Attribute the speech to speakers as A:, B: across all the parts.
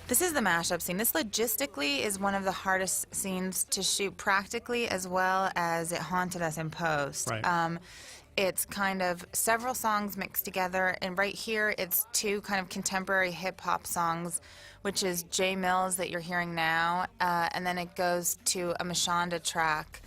A: This is the mashup scene. This logistically is one of the hardest scenes to shoot practically, as well as it haunted us in post.
B: Right.
A: It's kind of several songs mixed together, and right here it's two kind of contemporary hip-hop songs, which is Jay Mills that you're hearing now, and then it goes to a Mashonda track.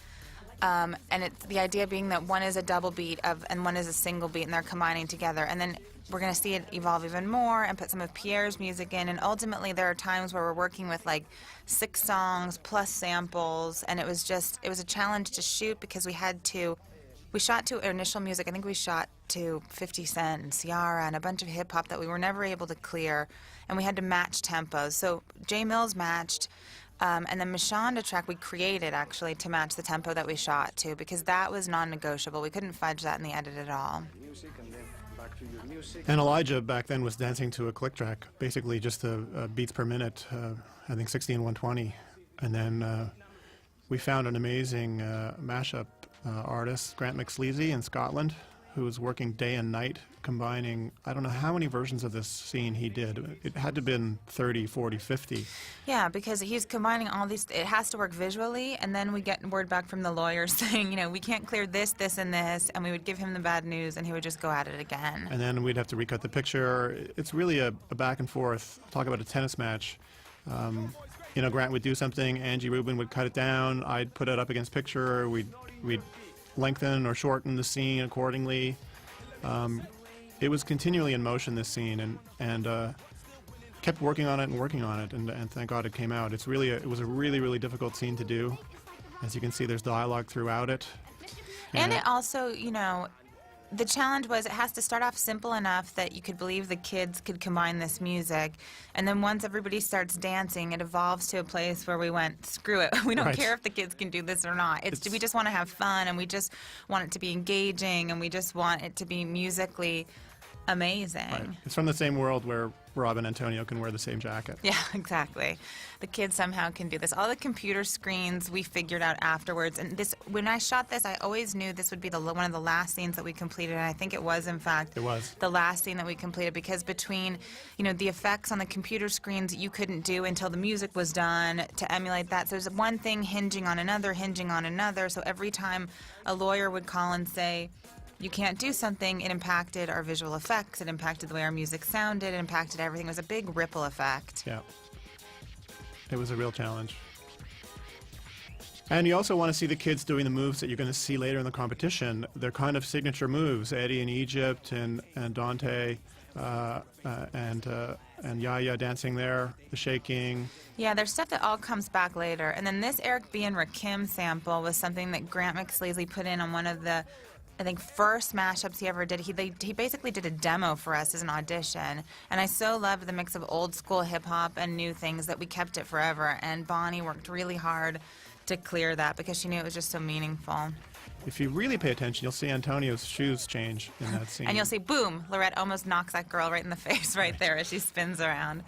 A: And it's the idea being that one is a double beat and one is a single beat, and they're combining together. And then we're going to see it evolve even more and put some of Pierre's music in. And ultimately, there are times where we're working with like 6 songs plus samples, and it was a challenge to shoot because we shot to initial music. I think we shot to 50 Cent and Ciara and a bunch of hip hop that we were never able to clear, and we had to match tempos. So Jay Mills matched. And the Mashonda track we created, actually, to match the tempo that we shot to, because that was non-negotiable. We couldn't fudge that in the edit at all.
B: And Elijah back then was dancing to a click track, basically just beats per minute, I think 60 and 120. And then we found an amazing mashup artist, Grant McSleazy in Scotland, who was working day and night, combining, I don't know how many versions of this scene he did. It had to have been 30, 40, 50.
A: Yeah, because he's combining all these, it has to work visually, and then we get word back from the lawyers saying, you know, we can't clear this, this, and this, and we would give him the bad news, and he would just go at it again.
B: And then we'd have to recut the picture. It's really a back and forth. Talk about a tennis match. You know, Grant would do something, Angie Rubin would cut it down, I'd put it up against picture, we'd lengthen or shorten the scene accordingly. It was continually in motion, this scene, and kept working on it, and thank God it came out. It was a really, really difficult scene to do. As you can see, there's dialogue throughout it.
A: And it also, you know, the challenge was it has to start off simple enough that you could believe the kids could combine this music, and then once everybody starts dancing, it evolves to a place where we went, screw it, we don't care if the kids can do this or not. We just want to have fun, and we just want it to be engaging, and we just want it to be musically amazing.
B: Right. It's from the same world where Rob and Antonio can wear the same jacket.
A: Yeah, exactly. The kids somehow can do this. All the computer screens we figured out afterwards. And this, when I shot this, I always knew this would be one of the last scenes that we completed. And I think it was, in fact, the last scene that we completed, because between, you know, the effects on the computer screens you couldn't do until the music was done to emulate that. So there's one thing hinging on another, So every time a lawyer would call and say, you can't do something, it impacted our visual effects, it impacted the way our music sounded, it impacted everything. It was a big ripple effect.
B: Yeah. It was a real challenge. And you also want to see the kids doing the moves that you're going to see later in the competition. They're kind of signature moves. Eddie in Egypt and Dante and Yaya dancing there, the shaking.
A: Yeah, there's stuff that all comes back later. And then this Eric B. and Rakim sample was something that Grant McSleazy put in on one of the, I think, first mashups he ever did. He basically did a demo for us as an audition, and I so loved the mix of old school hip hop and new things that we kept it forever. And Bonnie worked really hard to clear that because she knew it was just so meaningful.
B: If you really pay attention, you'll see Antonio's shoes change in that scene.
A: And you'll see, boom, Lorette almost knocks that girl right in the face right there as she spins around.